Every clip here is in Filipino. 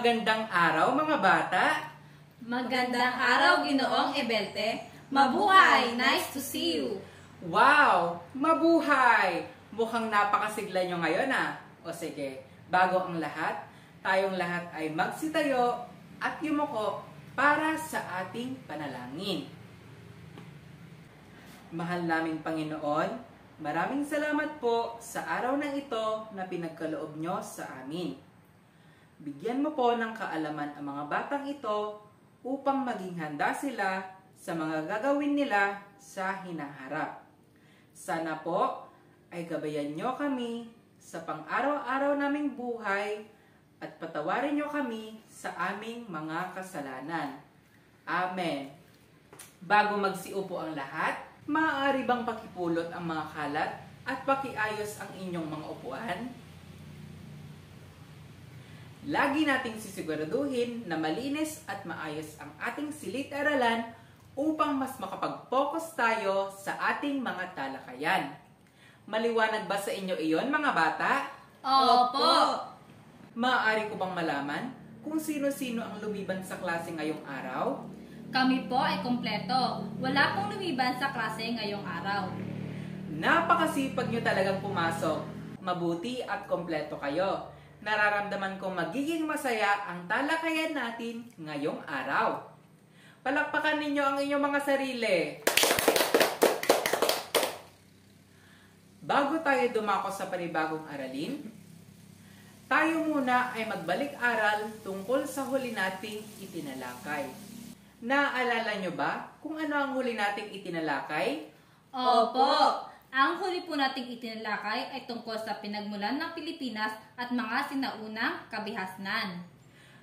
Magandang araw mga bata! Magandang araw, Ginoong Ebelte. Mabuhay! Nice to see you! Wow! Mabuhay! Mukhang napakasigla nyo ngayon O sige, bago ang lahat, tayong lahat ay magsitayo at yumuko para sa ating panalangin. Mahal naming Panginoon, maraming salamat po sa araw na ito na pinagkaloob nyo sa amin. Bigyan mo po ng kaalaman ang mga batang ito upang maging handa sila sa mga gagawin nila sa hinaharap. Sana po ay gabayan nyo kami sa pang-araw-araw naming buhay at patawarin nyo kami sa aming mga kasalanan. Amen. Bago magsiupo ang lahat, maaari bang pakipulot ang mga kalat at pakiayos ang inyong mga upuan? Lagi nating sisiguraduhin na malinis at maayos ang ating silid-aralan upang mas makapag-focus tayo sa ating mga talakayan. Maliwanag ba sa inyo iyon, mga bata? Opo! Maaari ko bang malaman kung sino-sino ang lumiban sa klase ngayong araw? Kami po ay kumpleto. Wala pong lumiban sa klase ngayong araw. Napakasipag nyo talagang pumasok. Mabuti at kompleto kayo. Nararamdaman kong magiging masaya ang talakayan natin ngayong araw. Palakpakan ninyo ang inyong mga sarili. Bago tayo dumako sa panibagong aralin, tayo muna ay magbalik-aral tungkol sa huli nating itinalakay. Naaalala nyo ba kung ano ang huli nating itinalakay? Opo! Ang huli po nating itinalakay ay tungkol sa pinagmulan ng Pilipinas at mga sinaunang kabihasnan.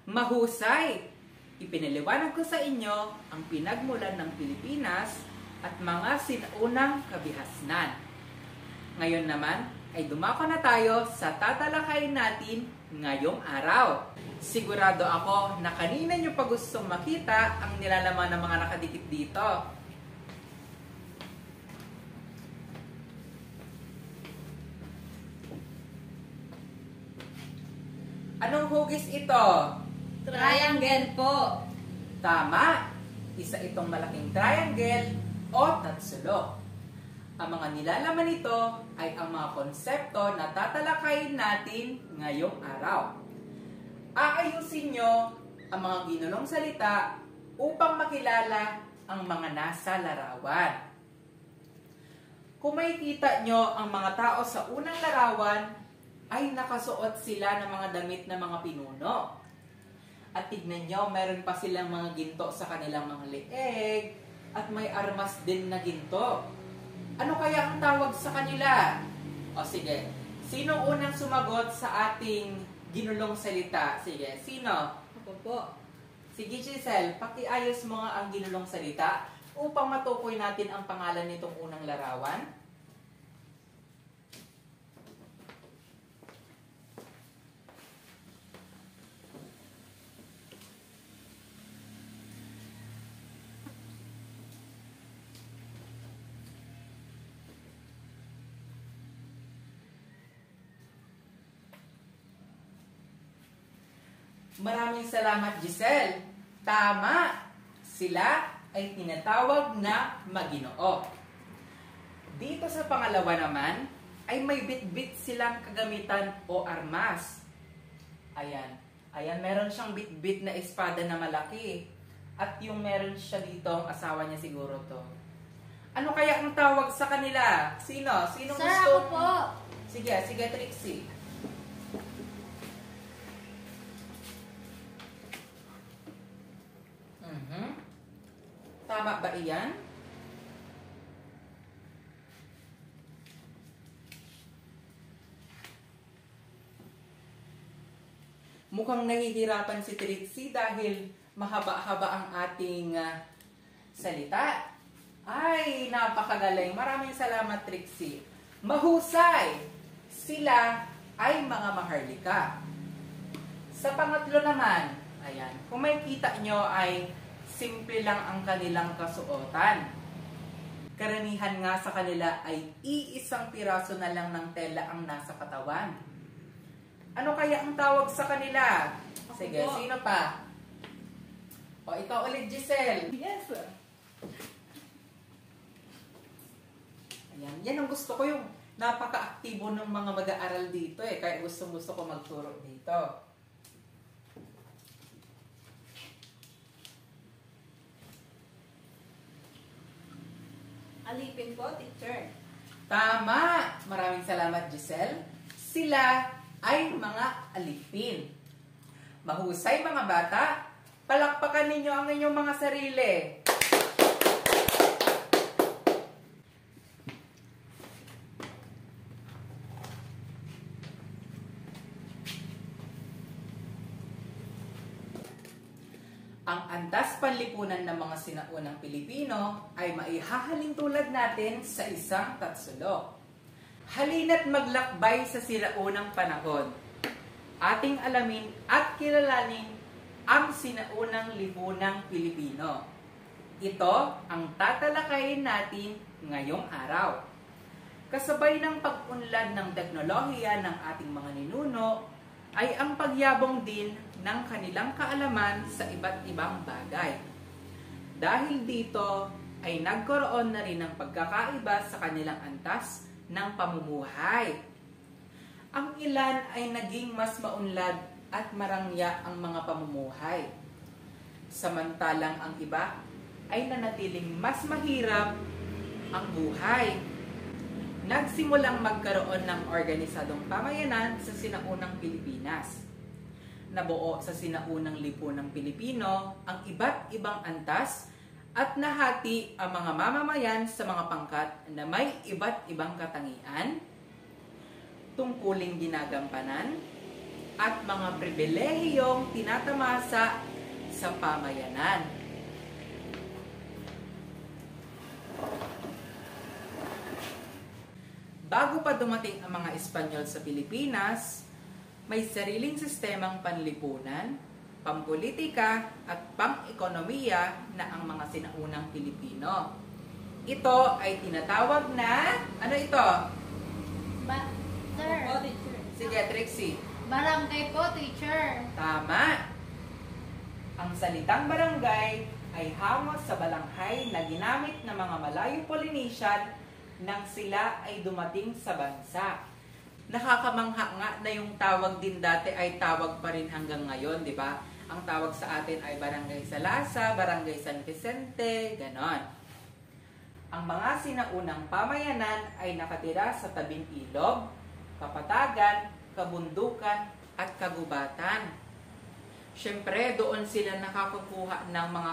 Mahusay! Ipinaliwanag ko sa inyo ang pinagmulan ng Pilipinas at mga sinaunang kabihasnan. Ngayon naman ay dumako na tayo sa tatalakayin natin ngayong araw. Sigurado ako na kanina nyo pa gustong makita ang nilalaman ng mga nakadikit dito. Anong hugis ito? Triangle po! Tama! Isa itong malaking triangle o tatsulok. Ang mga nilalaman nito ay ang mga konsepto na tatalakayin natin ngayong araw. Aayusin nyo ang mga ginulong salita upang makilala ang mga nasa larawan. Kung makikita nyo ang mga tao sa unang larawan, ay nakasuot sila ng mga damit na mga pinuno. At tignan nyo, meron pa silang mga ginto sa kanilang mga leeg at may armas din na ginto. Ano kaya ang tawag sa kanila? O sige, sino unang sumagot sa ating ginulong salita? Sige, sino? Ako po. Sige Giselle, pakiayos mo nga ang ginulong salita upang matukoy natin ang pangalan nitong unang larawan. Maraming salamat, Giselle. Tama! Sila ay tinatawag na Maginoo. Dito sa pangalawa naman, ay may bit-bit silang kagamitan o armas. Ayan. Ayan, meron siyang bit-bit na espada na malaki. At yung meron siya dito, ang asawa niya siguro to. Ano kaya ang tawag sa kanila? Sino? Sinong Sir, gusto? ako po! Sige, Trixie. Tama ba iyan? Mukhang nahihirapan si Trixie dahil mahaba-haba ang ating salita. Ay, napakagaling. Maraming salamat, Trixie. Mahusay! Sila ay mga maharlika. Sa pangatlo naman, ayan, kung may kita nyo ay simple lang ang kanilang kasuotan. Karamihan nga sa kanila ay iisang piraso na lang ng tela ang nasa katawan. Ano kaya ang tawag sa kanila? Sige, Opo. sino pa? O, ikaw ulit, Giselle. Yes, sir. Ayan, yan ang gusto ko, yung napaka-aktibo ng mga mag-aaral dito eh. Kaya gusto ko magturo dito. Alipin po, teacher. Tama! Maraming salamat, Giselle. Sila ay mga alipin. Mahusay mga bata, palakpakan ninyo ang inyong mga sarili. Ang antas panlipunan ng mga sinaunang Pilipino ay maihahalin tulad natin sa isang tatsulok. Halina't maglakbay sa sinaunang panahon. Ating alamin at kilalanin ang sinaunang lipunang Pilipino. Ito ang tatalakayin natin ngayong araw. Kasabay ng pag-unlad ng teknolohiya ng ating mga ninuno, ay ang pagyabong din ng kanilang kaalaman sa iba't ibang bagay. Dahil dito ay nagkaroon na rin ng pagkakaiba sa kanilang antas ng pamumuhay. Ang ilan ay naging mas maunlad at marangya ang mga pamumuhay. Samantalang ang iba ay nanatiling mas mahirap ang buhay. Nagsimulang magkaroon ng organisadong pamayanan sa sinaunang Pilipinas. Nabuo sa sinaunang lipunang Pilipino ang iba't ibang antas at nahati ang mga mamamayan sa mga pangkat na may iba't ibang katangian, tungkuling ginagampanan, at mga pribilehiyong tinatamasa sa pamayanan. Bago pa dumating ang mga Espanyol sa Pilipinas, may sariling sistemang panlipunan, pampolitika at pang-ekonomiya na ang mga sinaunang Pilipino. Ito ay tinatawag na, ano ito? Sir. Opo, teacher. Sige, Trixie. Barangay po, teacher. Tama! Ang salitang barangay ay hamos sa balanghay na ginamit ng mga Malayo Polynesian nang sila ay dumating sa bansa. Nakakamangha nga na yung tawag din dati ay tawag pa rin hanggang ngayon, di ba? Ang tawag sa atin ay Barangay Salasa, Barangay San Vicente, ganon. Ang mga sinaunang pamayanan ay nakatira sa tabing ilog, kapatagan, kabundukan, at kagubatan. Siyempre, doon sila nakakakuha ng mga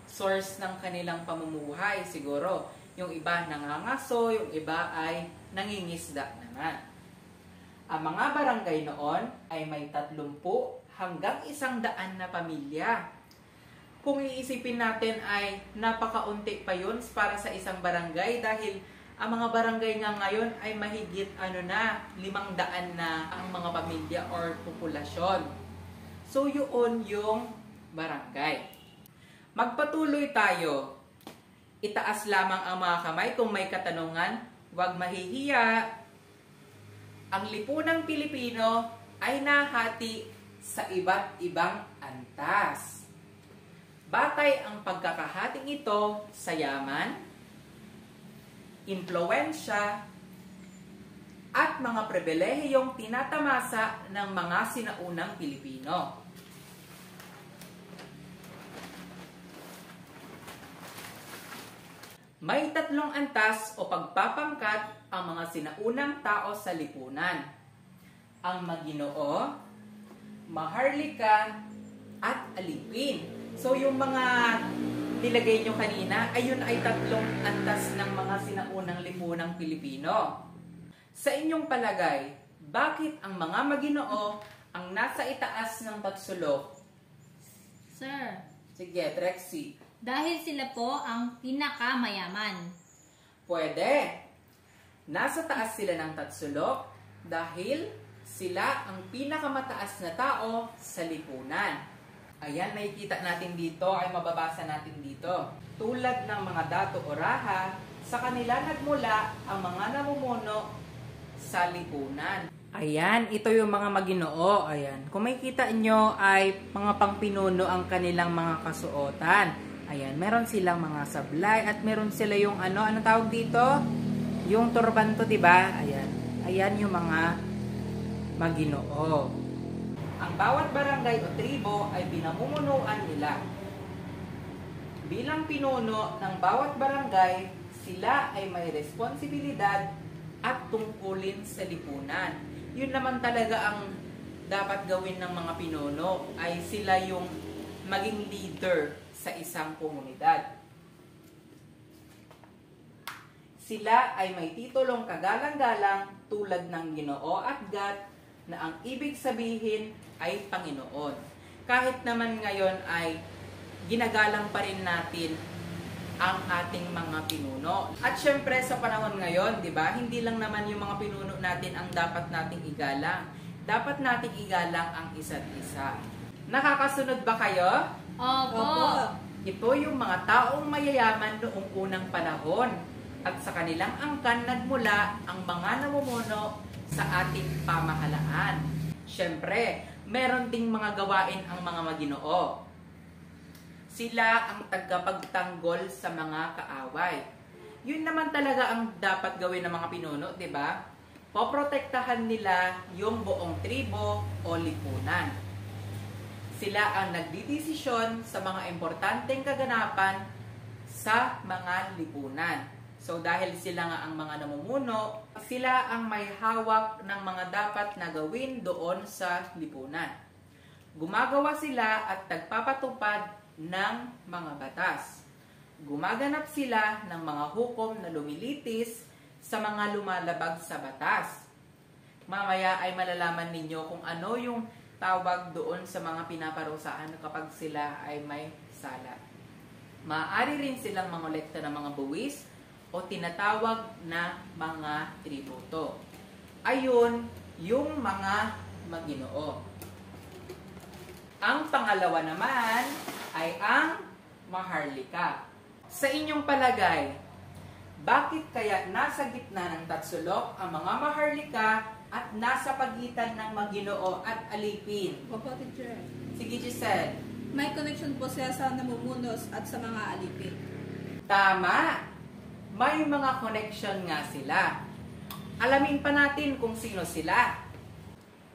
source ng kanilang pamumuhay, siguro. Yung iba nangangaso, yung iba ay nangingisda naman. Ang mga barangay noon ay may 30 hanggang 100 na pamilya. Kung iisipin natin ay napakaunti pa yun para sa isang barangay dahil ang mga barangay nga ngayon ay mahigit 500 na ang mga pamilya or populasyon. So yun yung barangay. Magpatuloy tayo. Itaas lamang ang mga kamay kung may katanungan, huwag mahihiya. Ang lipunang Pilipino ay nahati sa iba't ibang antas. Batay ang pagkakahating ito sa yaman, impluwensya, at mga pribilehiyong tinatamasa ng mga sinaunang Pilipino. May 3 antas o pagpapangkat ang mga sinaunang tao sa lipunan. Ang Maginoo, Maharlika, at Alipin. So yung mga nilagay nyo kanina, ayun ay 3 antas ng mga sinaunang lipunang Pilipino. Sa inyong palagay, bakit ang mga Maginoo ang nasa itaas ng tatsulok? Sir. Sige, Trexie. Dahil sila po ang pinakamayaman. Pwede. Nasa taas sila ng tatsulok dahil sila ang pinakamataas na tao sa lipunan. Ayan, nakikita natin dito, ay mababasa natin dito. Tulad ng mga dato o raha, sa kanila nagmula ang mga namumuno sa lipunan. Ayan, ito yung mga maginoo. Ayan. Kung makikita nyo ay mga pangpinuno ang kanilang mga kasuotan. Ayan, meron silang mga sablay at meron sila yung anong tawag dito? Yung turbanto, 'di ba? Ayan. Ayan yung mga maginoo. Ang bawat barangay o tribo ay pinamumunuan nila. Bilang pinuno ng bawat barangay, sila ay may responsibilidad at tungkulin sa lipunan. Yun naman talaga ang dapat gawin ng mga pinuno, ay sila yung maging leader sa isang komunidad. Sila ay may titulong kagalang-galang tulad ng Ginoo at God, na ang ibig sabihin ay Panginoon. Kahit naman ngayon ay ginagalang pa rin natin ang ating mga pinuno. At syempre sa panahon ngayon, 'di ba? Hindi lang naman yung mga pinuno natin ang dapat nating igalang. Dapat nating igalang ang isa't isa. Nakakasunod ba kayo? Opo. Ito yung mga taong mayayaman noong unang panahon. At sa kanilang angkan nagmula ang mga namumuno sa ating pamahalaan. Syempre, meron ding mga gawain ang mga maginoo. Sila ang tagapagtanggol sa mga kaaway. Yun naman talaga ang dapat gawin ng mga pinuno, 'di ba? Poprotektahan nila yung buong tribo o lipunan. Sila ang nagdidesisyon sa mga importanteng kaganapan sa mga lipunan. So dahil sila nga ang mga namumuno, sila ang may hawak ng mga dapat na gawin doon sa lipunan. Gumagawa sila at nagpapatupad ng mga batas. Gumaganap sila ng mga hukom na lumilitis sa mga lumalabag sa batas. Mamaya ay malalaman ninyo kung ano yung tawag doon sa mga pinaparusaan kapag sila ay may sala. Maaari rin silang mangolekta ng mga buwis o tinatawag na mga tributo. Ayun yung mga maginoo. Ang pangalawa naman ay ang maharlika. Sa inyong palagay, bakit kaya nasa gitna ng tatsulok ang mga maharlika at nasa pagitan ng maginoo at alipin? Opo, teacher. Sige, Giselle. May connection po siya sa namumunos at sa mga alipin. Tama! May mga connection nga sila. Alamin pa natin kung sino sila.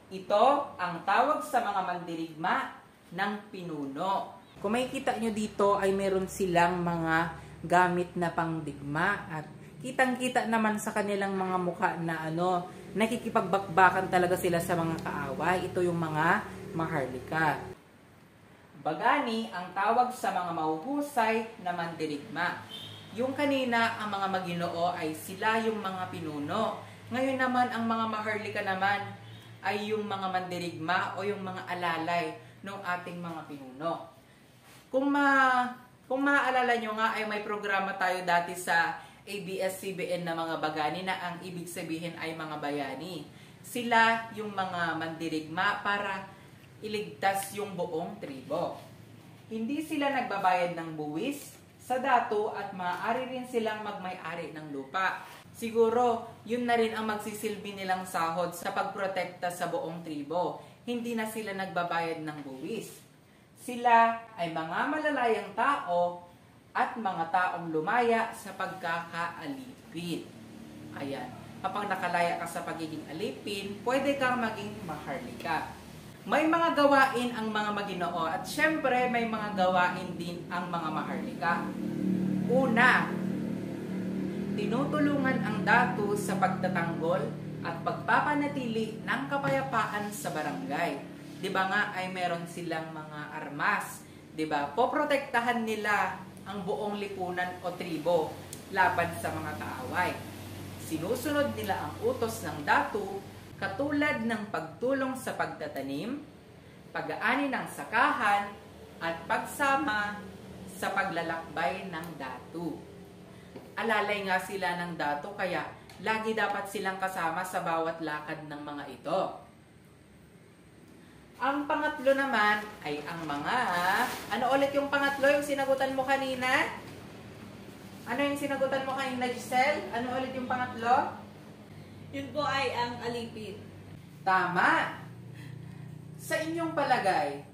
Ito ang tawag sa mga mandirigma ng pinuno. Kung makikita nyo dito ay meron silang mga gamit na pangdigma at kitang-kita naman sa kanilang mga mukha na nakikipagbakbakan talaga sila sa mga kaaway. Ito yung mga maharlika. Bagani ang tawag sa mga mahuhusay na mandirigma. Yung kanina, ang mga maginoo ay sila yung mga pinuno. Ngayon naman, ang mga maharlika naman ay yung mga mandirigma o yung mga alalay ng ating mga pinuno. Kung maaalala nyo nga ay may programa tayo dati sa ABS-CBN na mga bagani na ang ibig sabihin ay mga bayani. Sila yung mga mandirigma para iligtas yung buong tribo. Hindi sila nagbabayad ng buwis sa dato at maaari rin silang magmay-ari ng lupa. Siguro, yun na rin ang magsisilbi nilang sahod sa pagprotekta sa buong tribo. Hindi na sila nagbabayad ng buwis. Sila ay mga malalayang tao at mga taong lumaya sa pagkakaalipin. Ayan. Kapag nakalaya ka sa pagiging alipin, pwede kang maging maharlika. May mga gawain ang mga maginoo at syempre may mga gawain din ang mga maharlika. Una, tinutulungan ang dato sa pagtatanggol at pagpapanatili ng kapayapaan sa barangay. 'Di ba nga ay meron silang mga armas, 'di ba? Poprotektahan nila ang buong lipunan o tribo laban sa mga kaaway. Sinusunod nila ang utos ng dato katulad ng pagtulong sa pagtatanim, pag-aani ng sakahan, at pagsama sa paglalakbay ng dato. Alalay nga sila ng dato kaya lagi dapat silang kasama sa bawat lakad ng mga ito. Ang pangatlo naman ay ang mga... Ano ulit yung pangatlo? Yung sinagutan mo kanina? Ano yung sinagutan mo kanina, Giselle? Ano ulit yung pangatlo? Yun po ay ang alipin. Tama! Sa inyong palagay,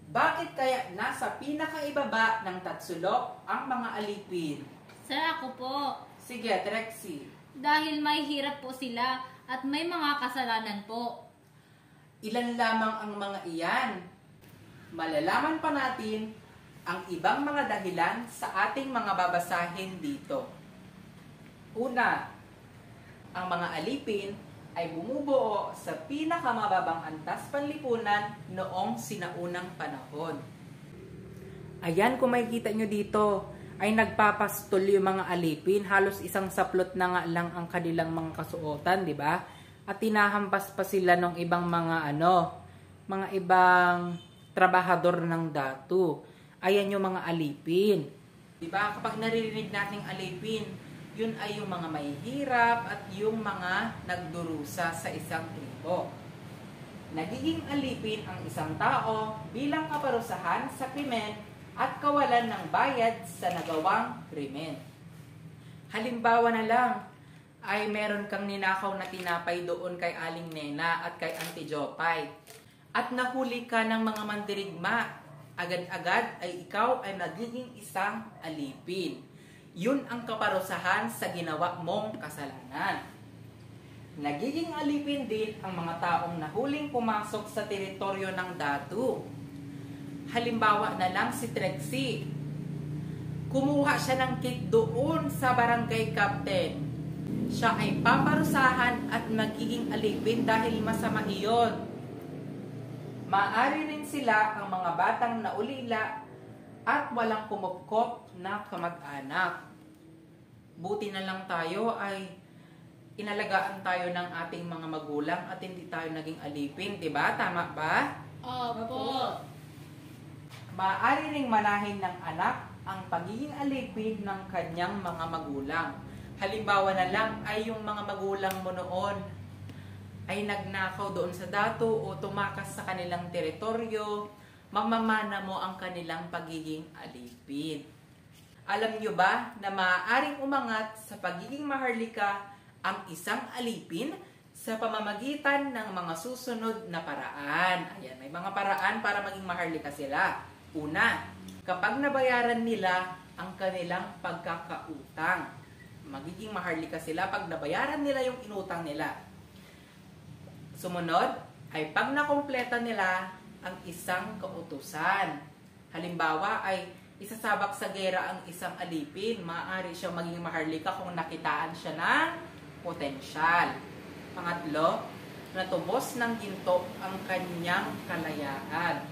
bakit kaya nasa pinakaibaba ng Tatsulok ang mga alipin? Sir, ako po. Sige, Trexie. Dahil may hirap po sila at may mga kasalanan po. Ilan lamang ang mga iyan? Malalaman pa natin ang ibang mga dahilan sa ating mga babasahin dito. Una, ang mga alipin ay bumubuo sa pinakamababang antas panlipunan noong sinaunang panahon. Ayan, kung makikita nyo dito, ay nagpapastol yung mga alipin. Halos isang saplot na nga lang ang kanilang mga kasuotan, di ba? At tinahampas pa sila ng ibang mga mga ibang trabahador ng datu. Ayan yung mga alipin. Di ba? Kapag naririnig nating alipin, yun ay yung mga mahihirap at yung mga nagdurusa sa isang tribo. Nagiging alipin ang isang tao bilang kaparusahan sa krimen at kawalan ng bayad sa nagawang krimen. Halimbawa na lang, ay meron kang ninakaw na tinapay doon kay Aling Nena at kay Auntie Jopay. At nahuli ka ng mga mandirigma. Agad-agad ay ikaw ay nagiging isang alipin. Yun ang kaparusahan sa ginawa mong kasalanan. Nagiging alipin din ang mga taong nahuling pumasok sa teritoryo ng datu. Halimbawa na lang si Trexie. Kumuha siya ng cake doon sa barangay captain. Siya ay paparusahan at magiging alipin dahil masama iyon. Maaari rin sila ang mga batang naulila at walang kumupkop na kamag-anak. Buti na lang tayo ay inalagaan tayo ng ating mga magulang at hindi tayo naging alipin, di ba? Tama ba? Opo. Maaari ring manahin ng anak ang pagiging alipin ng kanyang mga magulang. Halimbawa na lang ay yung mga magulang mo noon ay nagnakaw doon sa datu o tumakas sa kanilang teritoryo, mamamana mo ang kanilang pagiging alipin. Alam nyo ba na maaaring umangat sa pagiging maharlika ang isang alipin sa pamamagitan ng mga susunod na paraan? Ayan, may mga paraan para maging maharlika sila. Una, kapag nabayaran nila ang kanilang pagkakautang. Magiging maharlika sila pag nabayaran nila yung inutang nila. Sumunod ay pag nakompleta nila ang isang kautusan. Halimbawa ay isasabak sa gera ang isang alipin. Maaari siyang maging maharlika kung nakitaan siya ng potensyal. Pangatlo, natubos ng ginto ang kanyang kalayaan.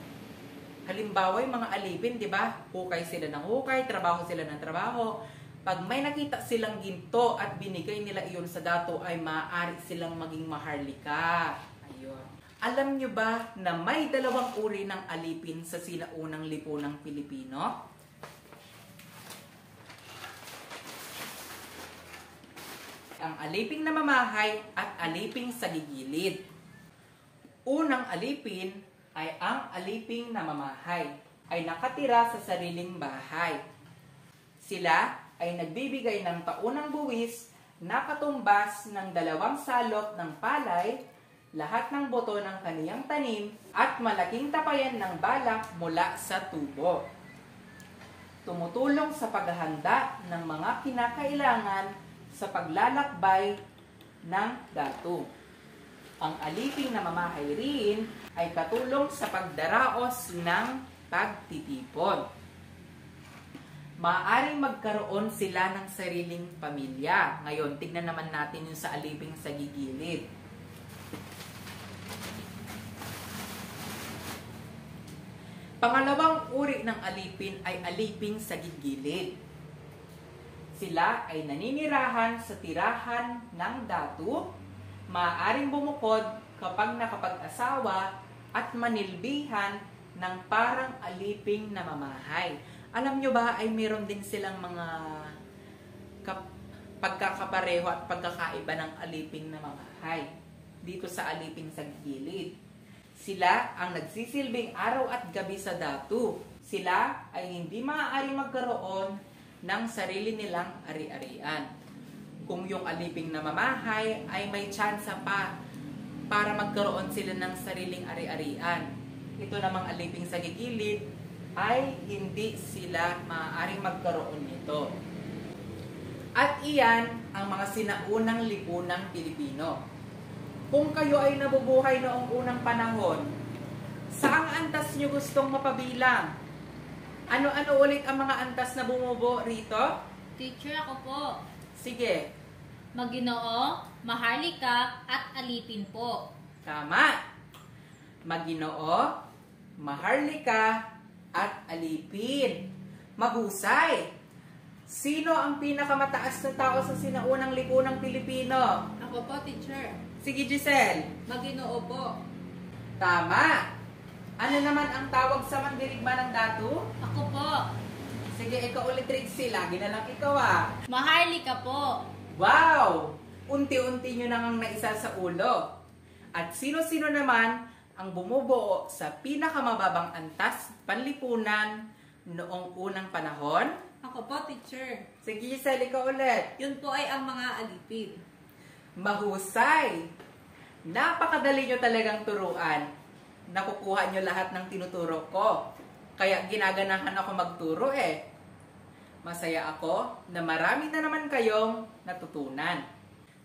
Halimbawa yung mga alipin, di ba? Hukay sila ng hukay, trabaho sila ng trabaho. Pag may nakita silang ginto at binigay nila iyon sa dato ay maaari silang maging maharlika. Ayun. Alam nyo ba na may dalawang uri ng alipin sa sinaunang lipunang Pilipino? Ang aliping namamahay at aliping sa gigilid. Unang alipin ay ang aliping namamahay, ay nakatira sa sariling bahay. Sila ay nagbibigay ng taunang buwis na katumbas ng 2 salop ng palay, lahat ng boto ng kaniyang tanim, at malaking tapayan ng balak mula sa tubo. Tumutulong sa paghahanda ng mga kinakailangan sa paglalakbay ng datu. Ang aliping namamahay rin ay katulong sa pagdaraos ng pagtitipon. Maaaring magkaroon sila ng sariling pamilya. Ngayon, tignan naman natin yung sa aliping sa gigilid. Pangalawang uri ng alipin ay aliping sa gigilid. Sila ay naninirahan sa tirahan ng datu, maaaring bumukod kapag nakapag-asawa at manilbihan ng parang aliping namamahay. Alam nyo ba ay meron din silang mga pagkakapareho at pagkakaiba ng aliping namamahay dito sa aliping sa gilid. Sila ang nagsisilbing araw at gabi sa datu. Sila ay hindi maaari magkaroon ng sarili nilang ari-arian. Kung yung aliping namamahay ay may tsansa pa para magkaroon sila ng sariling ari-arian. Ito namang aliping sa gigilid ay hindi sila maaaring magkaroon nito. At iyan ang mga sinaunang lipunang Pilipino. Kung kayo ay nabubuhay noong unang panahon, saang antas nyo gustong mapabilang? Ano-ano ulit ang mga antas na bumubo rito? Teacher, ako po. Sige, Maginoo, maharlika, at alipin po. tama. Maginoo, maharlika, at alipin. Mahusay. Sino ang pinakamataas na tao sa sinaunang lipunang Pilipino? Ako po, teacher. Sige, Giselle. Maginoo po. Tama. Ano naman ang tawag sa mandirigma ng datu? Ako po. Sige, ikaw ulit, Trixie. Lagi na lang ikaw ah. Maharlika po. Wow! Unti-unti nyo nang naisa sa ulo. At sino-sino naman ang bumubuo sa pinakamababang antas panlipunan noong unang panahon? Ako po, teacher. Sige, Giselle, ikaw ulit. Yun po ay ang mga alipin. Mahusay! Napakadali nyo talagang turuan. Nakukuha nyo lahat ng tinuturo ko. Kaya ginaganahan ako magturo eh. Masaya ako na marami na naman kayong natutunan.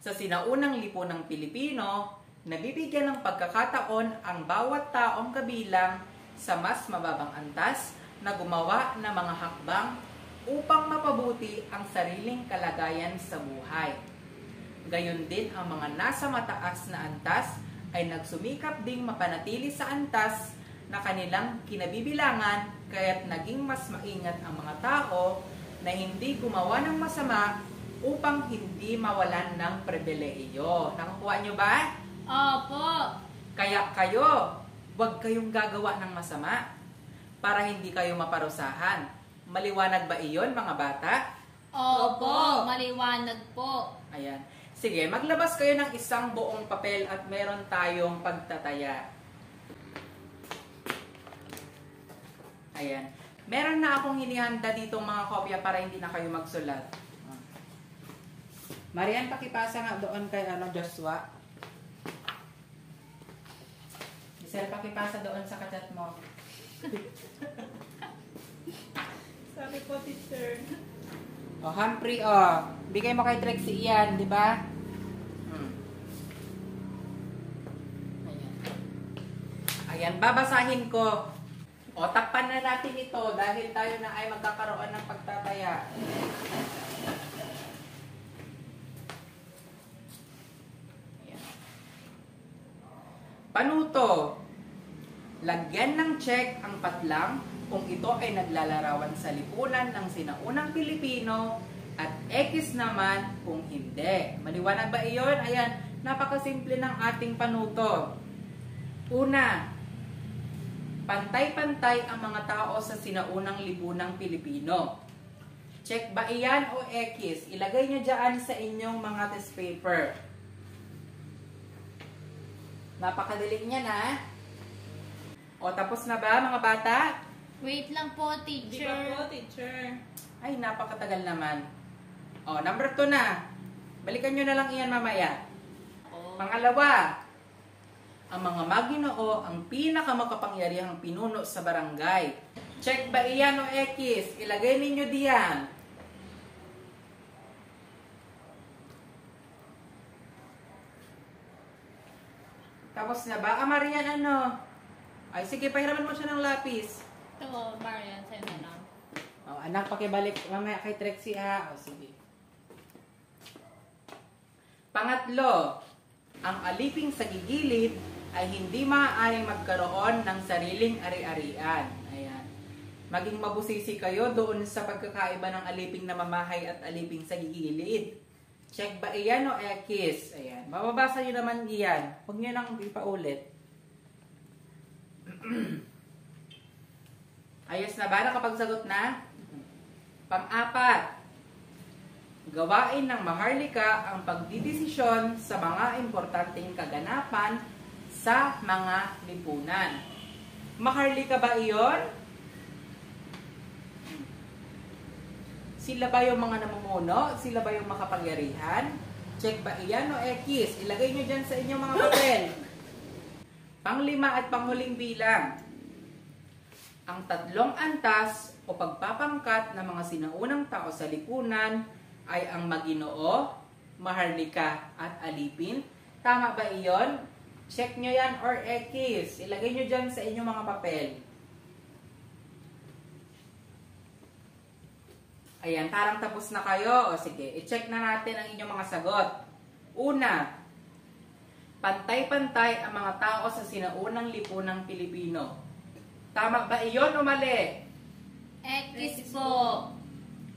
Sa sinaunang lipunang Pilipino, nabibigyan ng pagkakataon ang bawat taong kabilang sa mas mababang antas na gumawa ng mga hakbang upang mapabuti ang sariling kalagayan sa buhay. Gayon din ang mga nasa mataas na antas ay nagsumikap ding mapanatili sa antas na kanilang kinabibilangan kaya't naging mas maingat ang mga tao na hindi gumawa ng masama upang hindi mawalan ng pribilehiyo. Nakukuha nyo ba? Opo. Kaya kayo, huwag kayong gagawa ng masama para hindi kayo maparusahan. Maliwanag ba iyon, mga bata? Opo. Maliwanag po. Ayan. Sige, maglabas kayo ng isang buong papel at meron tayong pagtataya. Ayan. Meron na akong hinihanda dito mga kopya para hindi na kayo magsulat. Marian, pakipasa nga doon kay Joshua. Giselle, pakipasa doon sa kachat mo. Sabi po, teacher. O, Humphrey, bigay mo kay Trixie iyan, di ba? Ayan. Ayan, babasahin ko. O, takpan na natin ito dahil tayo na ay magkakaroon ng pagtataya. Ayan. Panuto. Lagyan ng check ang patlang kung ito ay naglalarawan sa lipunan ng sinaunang Pilipino at X naman kung hindi. Maliwanag ba iyon? Ayan, napakasimple ng ating panuto. Una, pantay-pantay ang mga tao sa sinaunang lipunang Pilipino. Check ba iyan o X? Ilagay nyo dyan sa inyong mga test paper. Napakadali niya na. O, tapos na ba mga bata? Wait lang po, Di teacher. ba po, teacher? Ay, napakatagal naman. O, number 2 na. Balikan nyo na lang iyan mamaya. Pangalawa, ang mga maginoo ang pinakamakapangyarihang pinuno sa barangay. Check ba iyan o X? Ilagay ninyo diyan. Tapos na ba? Marian, ano? Ay, sige, pahiraman mo siya ng lapis. Ito, Marian, sa'yo na lang. O, anak, pakibalik mamaya kay Trixie, ha? O, sige. Pangatlo, ang aliping sa gigilid ay hindi maaaring magkaroon ng sariling ari-arian. Ayan. Maging mabusisi kayo doon sa pagkakaiba ng aliping na mamahay at aliping sa gigilid. Check ba iyan o X? Ayan. Mababasa nyo naman iyan. Huwag nyo nang ipaulit. Ayos na ba? Nakapagsagot na? Pang-apat, gawain ng maharlika ang pagdidesisyon sa mga importanteng kaganapan sa mga lipunan. Maharlika ba iyon? Sila ba yung mga namumuno? Sila ba yung makapangyarihan? Check ba iyan o X? Ilagay nyo dyan sa inyong mga papel. Panglima at panghuling bilang. Ang tatlong antas o pagpapangkat ng mga sinaunang tao sa lipunan ay ang Maginoo, Maharlika at Alipin. Tama ba iyon? Check nyo yan or X. Ilagay nyo dyan sa inyong mga papel. Ayan, parang tapos na kayo. O sige, i-check na natin ang inyong mga sagot. Una, pantay-pantay ang mga tao sa sinaunang lipunang Pilipino. Tama ba iyon o mali? X po.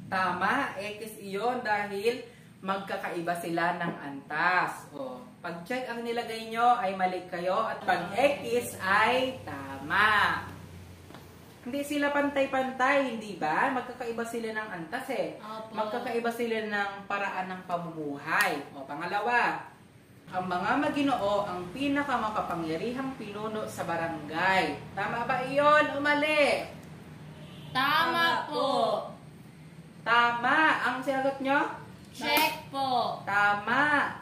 Tama, X iyon dahil magkakaiba sila ng antas. O, pag check ang nilagay nyo ay mali kayo at pag X ay tama. Hindi sila pantay-pantay, hindi ba? Magkakaiba sila ng antas eh. Opo. Magkakaiba sila ng paraan ng pamumuhay. O, pangalawa, ang mga Maginoo ang pinakamakapangyarihang pinuno sa barangay. Tama ba iyon o mali? Tama po. Tama. Ang sinagot nyo? Check po. Tama.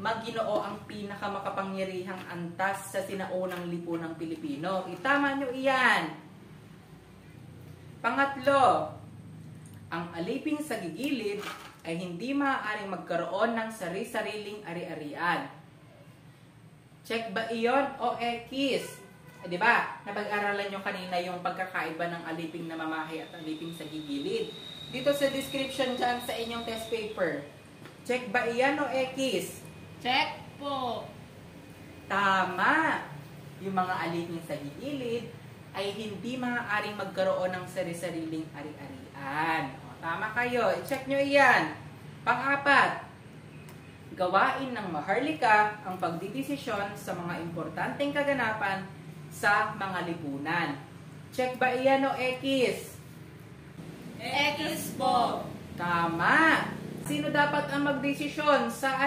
Maginoo ang pinakamakapangyarihang antas sa sinaunang lipunang Pilipino. Itama nyo iyan. Pangatlo, ang aliping sa gigilid ay hindi maaaring magkaroon ng sari-sariling ari-arian. Check ba iyon o X? Di ba? Napag-aralan nyo kanina yung pagkakaiba ng aliping na mamahay at aliping sa gigilid. Dito sa description dyan sa inyong test paper. Check ba iyan o X? Check po. Tama! Yung mga aliping sa gigilid ay hindi maaaring magkaroon ng sari-sariling ari-arian. Tama kayo. I-check nyo iyan. Pang-apat, gawain ng Maharlika ang pagdidesisyon sa mga importanteng kaganapan sa mga lipunan. Check ba iyan o X? X po. Tama. Sino dapat ang magdesisyon sa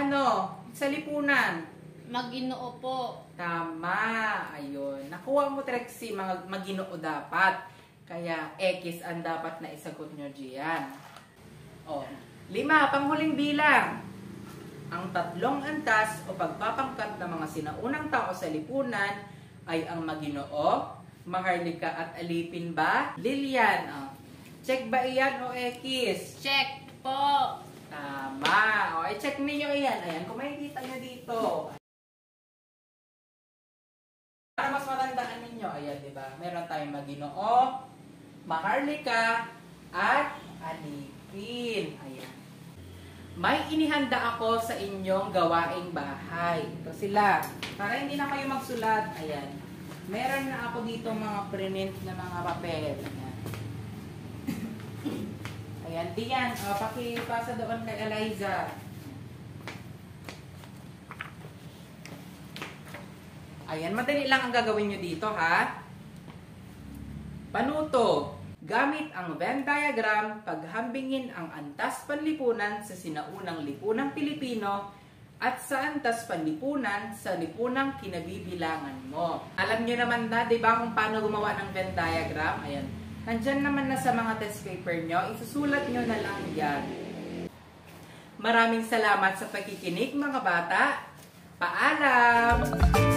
sa lipunan? Maginoo po. Tama. Ayun. Nakuha mo, Trexie, mga Maginoo dapat. Kaya X ang dapat na isagot nyo diyan. O, 5, panghuling bilang. Ang tatlong antas o pagpapangkat ng mga sinaunang tao sa lipunan ay ang Maginoo, Maharlika at Alipin ba? Lilian, check ba iyan o X? Check po. Tama. O, i-check ninyo iyan. Ayan, kung makikita nyo dito. Para mas matandaan ninyo, ayan, di ba? Meron tayong Maginoo, Maharlika, at Alipin. Ayan. May inihanda ako sa inyong gawaing bahay. Ito sila. Para hindi na kayo magsulat. Ayan. Meron na ako dito mga print na mga papel. Ayan. Ayan. Diyan. Pakipasa doon kay Eliza. Ayan. Madali lang ang gagawin nyo dito, ha? Panuto. Gamit ang Venn diagram, paghambingin ang antas panlipunan sa sinaunang lipunang Pilipino at sa antas panlipunan sa lipunang kinabibilangan mo. Alam nyo naman na, di ba, kung paano gumawa ng Venn diagram? Ayan. Nandyan naman na sa mga test paper nyo. Isusulat nyo na lang yan. Maraming salamat sa pakikinig, mga bata. Paalam!